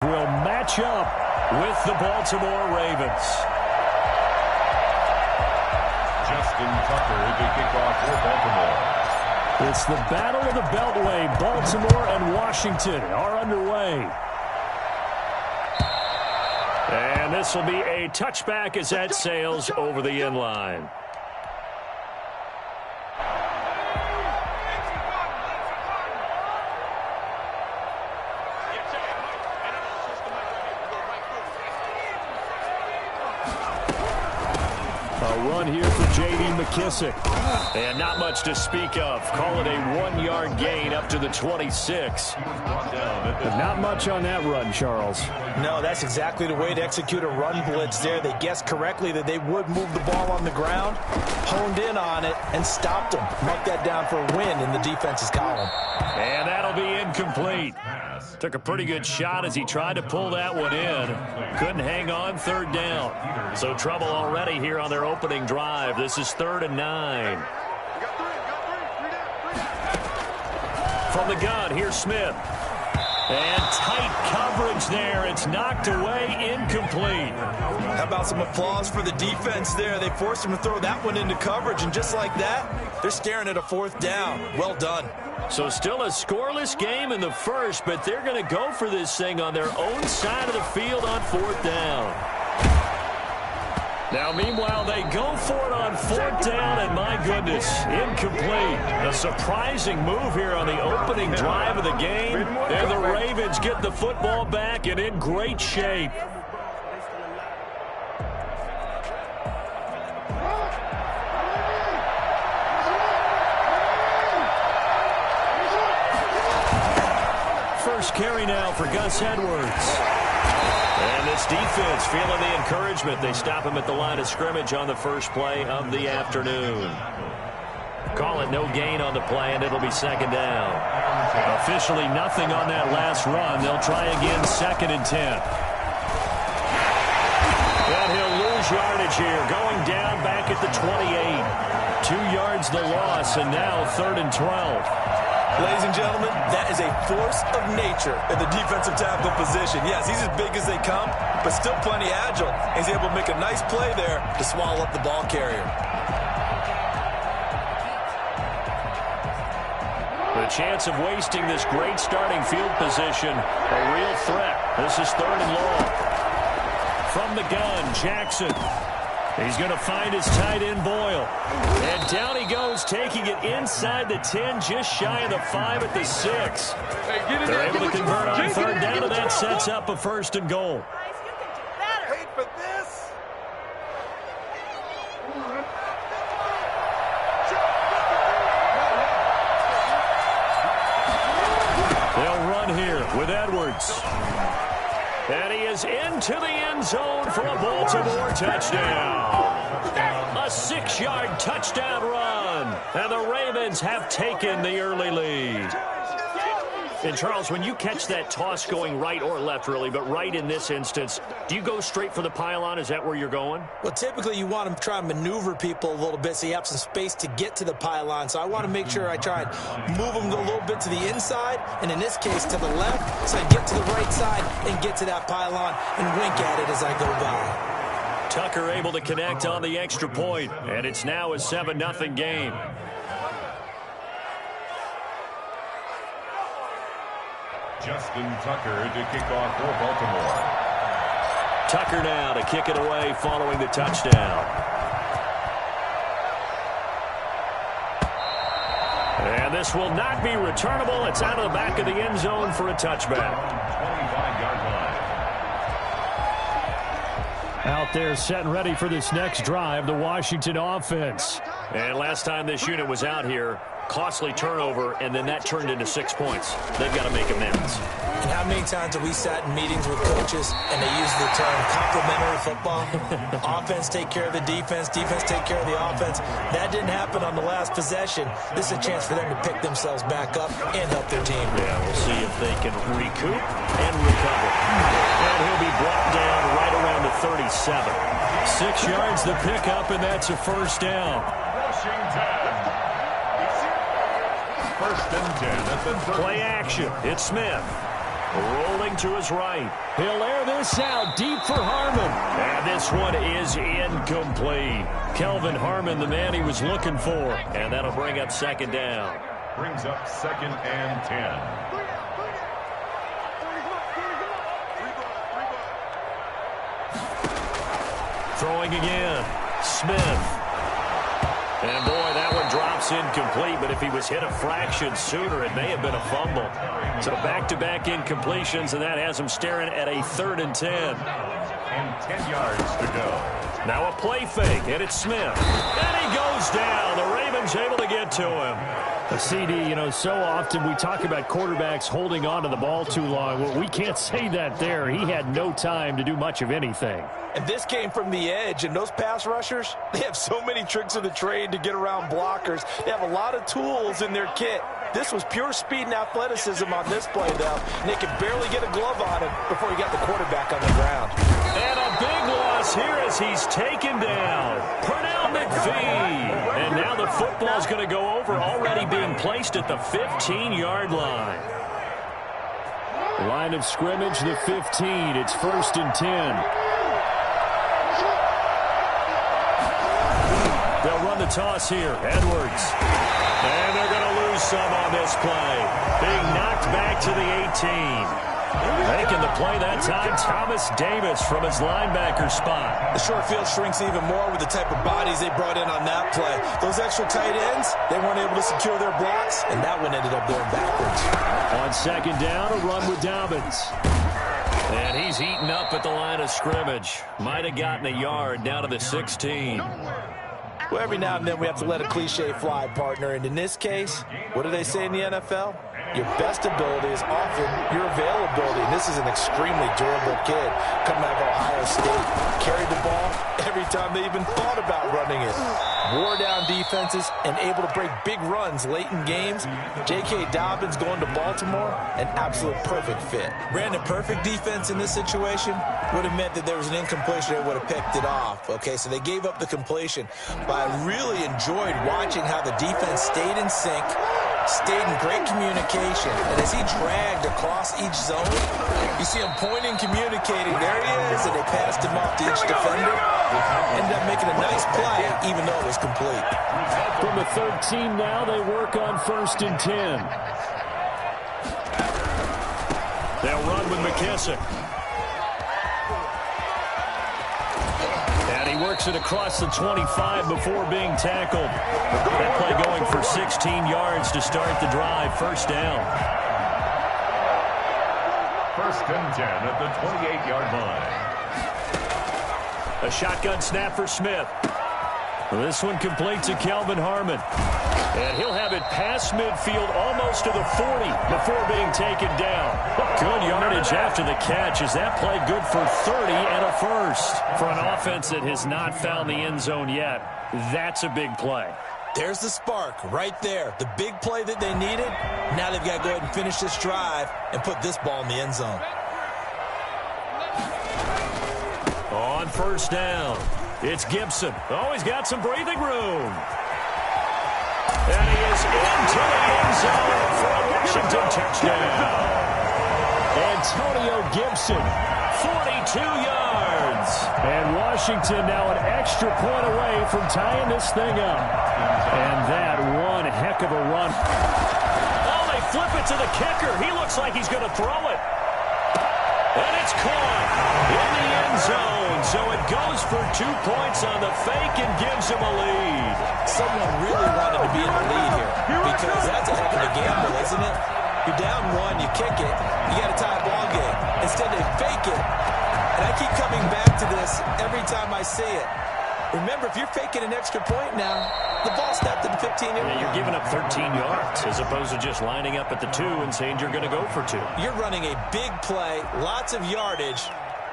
will match up with the Baltimore Ravens. Justin Tucker to kick off for Baltimore. It's the battle of the Beltway. Baltimore and Washington are underway. And this will be a touchback as that sails over the end line. Run here for J.D. McKissick. And not much to speak of. Call it a 1-yard gain up to the 26. But not much on that run, Charles. No, that's exactly the way to execute a run blitz there. They guessed correctly that they would move the ball on the ground, honed in on it, and stopped them. Mark that down for a win in the defense's column. And that'll be incomplete. Took a pretty good shot as he tried to pull that one in. Couldn't hang on, third down. So trouble already here on their opening drive. This is 3rd and 9. From the gun, here's Smith. And tight coverage there. It's knocked away, incomplete. How about some applause for the defense there? They forced him to throw that one into coverage, and just like that, they're staring at a 4th down. Well done. So still a scoreless game in the first, but they're going to go for this thing on their own side of the field on 4th down. Now, meanwhile, they go for it on 4th down, and my goodness, incomplete. A surprising move here on the opening drive of the game. And the Ravens get the football back and in great shape. First carry now for Gus Edwards. And this defense feeling the encouragement. They stop him at the line of scrimmage on the first play of the afternoon. Call it no gain on the play, and it'll be 2nd down. Officially nothing on that last run. They'll try again, 2nd and 10. And he'll lose yardage here, going down back at the 28. 2 yards the loss, and now 3rd and 12. Ladies and gentlemen, that is a force of nature in the defensive tackle position. Yes, he's as big as they come, but still plenty agile. He's able to make a nice play there to swallow up the ball carrier. The chance of wasting this great starting field position, a real threat. This is 3rd and long. From the gun, Jackson. He's going to find his tight end, Boyle. And down he goes, taking it inside the 10, just shy of the 5 at the 6. They're able to convert on 3rd down, and that sets up a 1st and goal. Wait for this. They'll run here with Edwards. And he is into the end zone for a Baltimore touchdown. A 6-yard touchdown run. And the Ravens have taken the early lead. And, Charles, when you catch that toss going right or left, really, but right in this instance, do you go straight for the pylon? Is that where you're going? Well, typically you want to try and maneuver people a little bit so you have some space to get to the pylon. So I want to make sure I try and move them a little bit to the inside, and in this case to the left, so I get to the right side and get to that pylon and wink at it as I go by. Tucker able to connect on the extra point, and it's now a 7-0 game. Justin Tucker to kick off for Baltimore. Tucker now to kick it away following the touchdown. And this will not be returnable. It's out of the back of the end zone for a touchback. 25-yard line. Out there set and ready for this next drive, the Washington offense. And last time this unit was out here, costly turnover, and then that turned into 6 points. They've got to make amends. And how many times have we sat in meetings with coaches and they use the term complementary football? Offense take care of the defense, defense take care of the offense. That didn't happen on the last possession. This is a chance for them to pick themselves back up and help their team. Yeah, we'll see if they can recoup and recover. And he'll be brought down right around the 37. 6 yards the pickup, and that's a 1st down. Washington. 1st and 10 at the 30. Play action. It's Smith. Rolling to his right. He'll air this out deep for Harmon. And this one is incomplete. Kelvin Harmon, the man he was looking for. And that'll bring up second down. Brings up 2nd and 10. Throwing again. Smith. And boy, that one drops incomplete, but if he was hit a fraction sooner, it may have been a fumble. So back-to-back incompletions, and that has him staring at a 3rd and 10. And 10 yards to go. Now a play fake, and it's Smith. And he goes down. The Ravens able to get to him. A CD, you know, so often we talk about quarterbacks holding on to the ball too long. Well, we can't say that there. He had no time to do much of anything. And this came from the edge, and those pass rushers, they have so many tricks of the trade to get around blockers. They have a lot of tools in their kit. This was pure speed and athleticism on this play, though, and they could barely get a glove on him before he got the quarterback on the ground. And a big loss here as he's taken down. Pernell McPhee. And now the football's going to go over, already being placed at the 15-yard line. Line of scrimmage, the 15. It's 1st and 10. They'll run the toss here. Edwards. And they're going to lose some on this play. Being knocked back to the 18. Making the play that time, Thomas Davis from his linebacker spot. The short field shrinks even more with the type of bodies they brought in on that play. Those extra tight ends, they weren't able to secure their blocks, and that one ended up going backwards. On 2nd down, a run with Dobbins. And he's eaten up at the line of scrimmage. Might have gotten a yard down to the 16. Well, every now and then we have to let a cliche fly, partner. And in this case, what do they say in the NFL? Your best ability is often your availability. And this is an extremely durable kid coming out of Ohio State. Carried the ball every time they even thought about running it. Wore down defenses and able to break big runs late in games. J.K. Dobbins going to Baltimore, an absolute perfect fit. Brandon, perfect defense in this situation would have meant that there was an incompletion that would have picked it off. Okay, so they gave up the completion. But I really enjoyed watching how the defense stayed in sync, stayed in great communication. And as he dragged across each zone, you see him pointing, communicating. There he is, and they passed him off to each defender. Ended up making a nice play, even though it was complete. From the 13 now, they work on 1st and 10. They'll run with McKissick. And he works it across the 25 before being tackled. That play going for 16 yards to start the drive. 1st down. 1st and 10 at the 28-yard line. A shotgun snap for Smith. This one complete to Kelvin Harmon. And he'll have it past midfield almost to the 40 before being taken down. Good yardage after the catch. Is that play good for 30 and a 1st? For an offense that has not found the end zone yet, that's a big play. There's the spark right there. The big play that they needed. Now they've got to go ahead and finish this drive and put this ball in the end zone. On 1st down, it's Gibson. Oh, he's got some breathing room. And he is into the end zone for a Washington touchdown. Antonio Gibson. 42 yards. And Washington now an extra point away from tying this thing up. And that one heck of a run. Oh, they flip it to the kicker. He looks like he's going to throw it. And it's caught in the end zone. So it goes for 2 points on the fake and gives him a lead. Someone really wanted to be in the lead here because that's a heck of a gamble, isn't it? You're down 1, you kick it, you got a tie ball game. Instead, they fake it. And I keep coming back to this every time I see it. Remember, if you're faking an extra point now, the ball snapped at the 15-yard line. You're giving up 13 yards as opposed to just lining up at the 2 and saying you're going to go for 2. You're running a big play, lots of yardage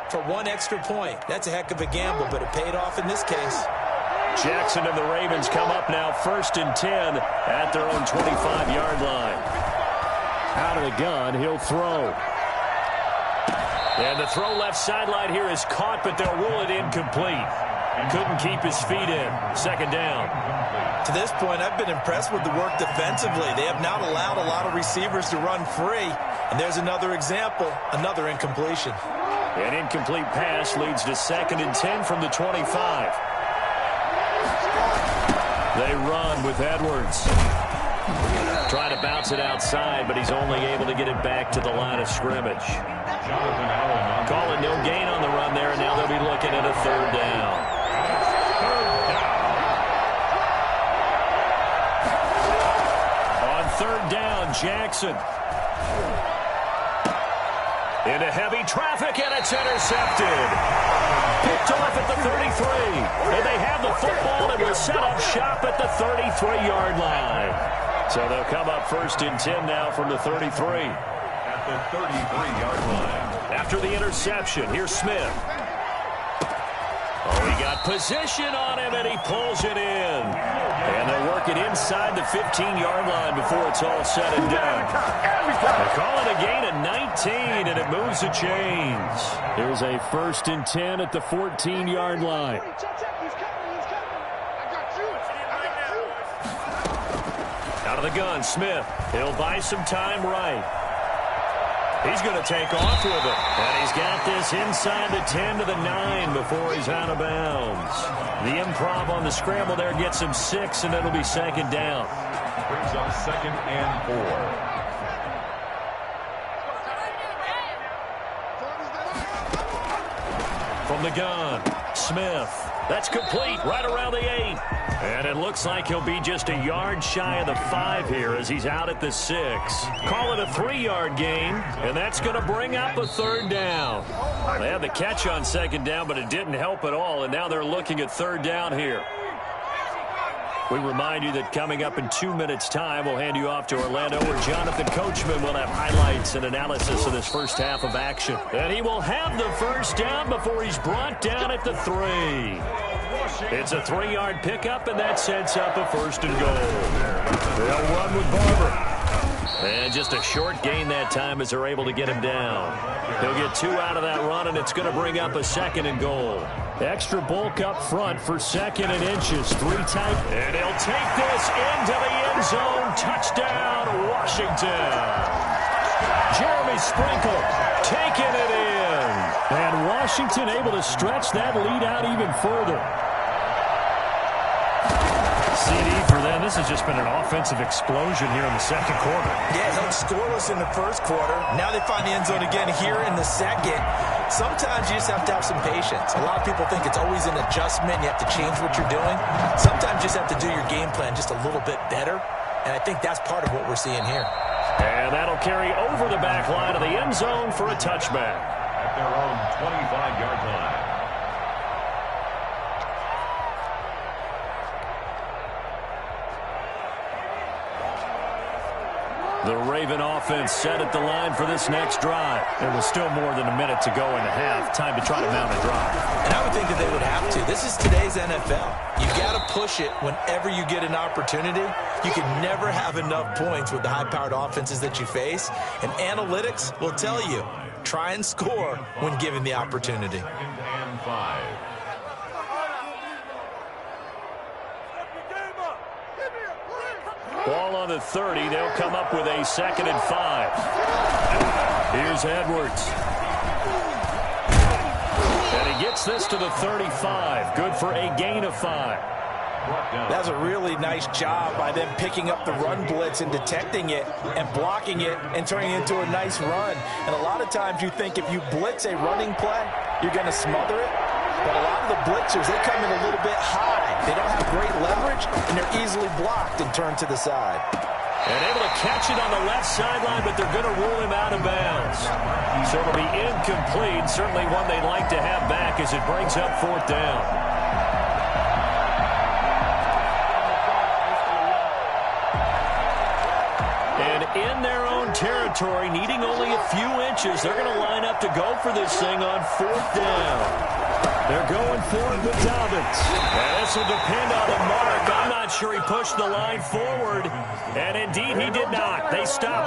for 1 extra point. That's a heck of a gamble, but it paid off in this case. Jackson and the Ravens come up now 1st and 10 at their own 25-yard line. Out of the gun, he'll throw. And the throw left sideline here is caught, but they'll rule it incomplete. Couldn't keep his feet in. 2nd down. To this point, I've been impressed with the work defensively. They have not allowed a lot of receivers to run free. And there's another example, another incompletion. An incomplete pass leads to 2nd and 10 from the 25. They run with Edwards. Trying to bounce it outside, but he's only able to get it back to the line of scrimmage. Calling no gain on the run there, and now they'll be looking at a 3rd down. On 3rd down, Jackson. Into heavy traffic, and it's intercepted. Picked off at the 33. And they have the football and will set up shop at the 33-yard line. So they'll come up 1st and 10 now from the 33. At the 33-yard line. After the interception, here's Smith. Oh, he got position on him, and he pulls it in. And they'll work it inside the 15-yard line before it's all said and done. They call it a gain of 19, and it moves the chains. Here's a 1st and 10 at the 14-yard line. Out of the gun, Smith. He'll buy some time right. He's going to take off with it. And he's got this inside the 10 to the 9 before he's out of bounds. The improv on the scramble there gets him 6, and it'll be 2nd down. Brings up 2nd and 4. From the gun, Smith. That's complete right around the 8. And it looks like he'll be just a yard shy of the 5 here as he's out at the 6. Call it a 3-yard gain, and that's going to bring up a 3rd down. They had the catch on 2nd down, but it didn't help at all, and now they're looking at 3rd down here. We remind you that coming up in 2 minutes' time, we'll hand you off to Orlando, where Jonathan Coachman will have highlights and analysis of this first half of action. And he will have the 1st down before he's brought down at the 3. It's a 3-yard pickup, and that sets up a 1st and goal. They'll run with Barber. And just a short gain that time as they're able to get him down. He'll get 2 out of that run, and it's going to bring up a 2nd and goal. Extra bulk up front for 2nd and inches. 3 tight. And he'll take this into the end zone. Touchdown, Washington. Jeremy Sprinkle taking it in. And Washington able to stretch that lead out even further. CD for them. This has just been an offensive explosion here in the 2nd quarter. Yeah, held scoreless in the 1st quarter. Now they find the end zone again here in the 2nd. Sometimes you just have to have some patience. A lot of people think it's always an adjustment. You have to change what you're doing. Sometimes you just have to do your game plan just a little bit better. And I think that's part of what we're seeing here. And that'll carry over the back line of the end zone for a touchback. At their own 25-yard line. The Raven offense set at the line for this next drive. There was still more than a minute to go in the half. Time to try to mount a drive. And I would think that they would have to. This is today's NFL. You got to push it whenever you get an opportunity. You can never have enough points with the high-powered offenses that you face. And analytics will tell you, try and score when given the opportunity. 2nd and 5. Ball on the 30. They'll come up with a 2nd and 5. Here's Edwards. And he gets this to the 35. Good for a gain of 5. That's a really nice job by them picking up the run blitz and detecting it and blocking it and turning it into a nice run. And a lot of times you think if you blitz a running play, you're going to smother it. But a lot of the blitzers, they come in a little bit high. They don't have great leverage, and they're easily blocked and turned to the side. And able to catch it on the left sideline, but they're going to rule him out of bounds. So it'll be incomplete. Certainly one they'd like to have back as it brings up 4th down. And in their own territory, needing only a few inches, they're going to line up to go for this thing on 4th down. They're going for it with Dobbins. And this will depend on the mark. I'm not sure he pushed the line forward. And indeed, he did not. They stopped.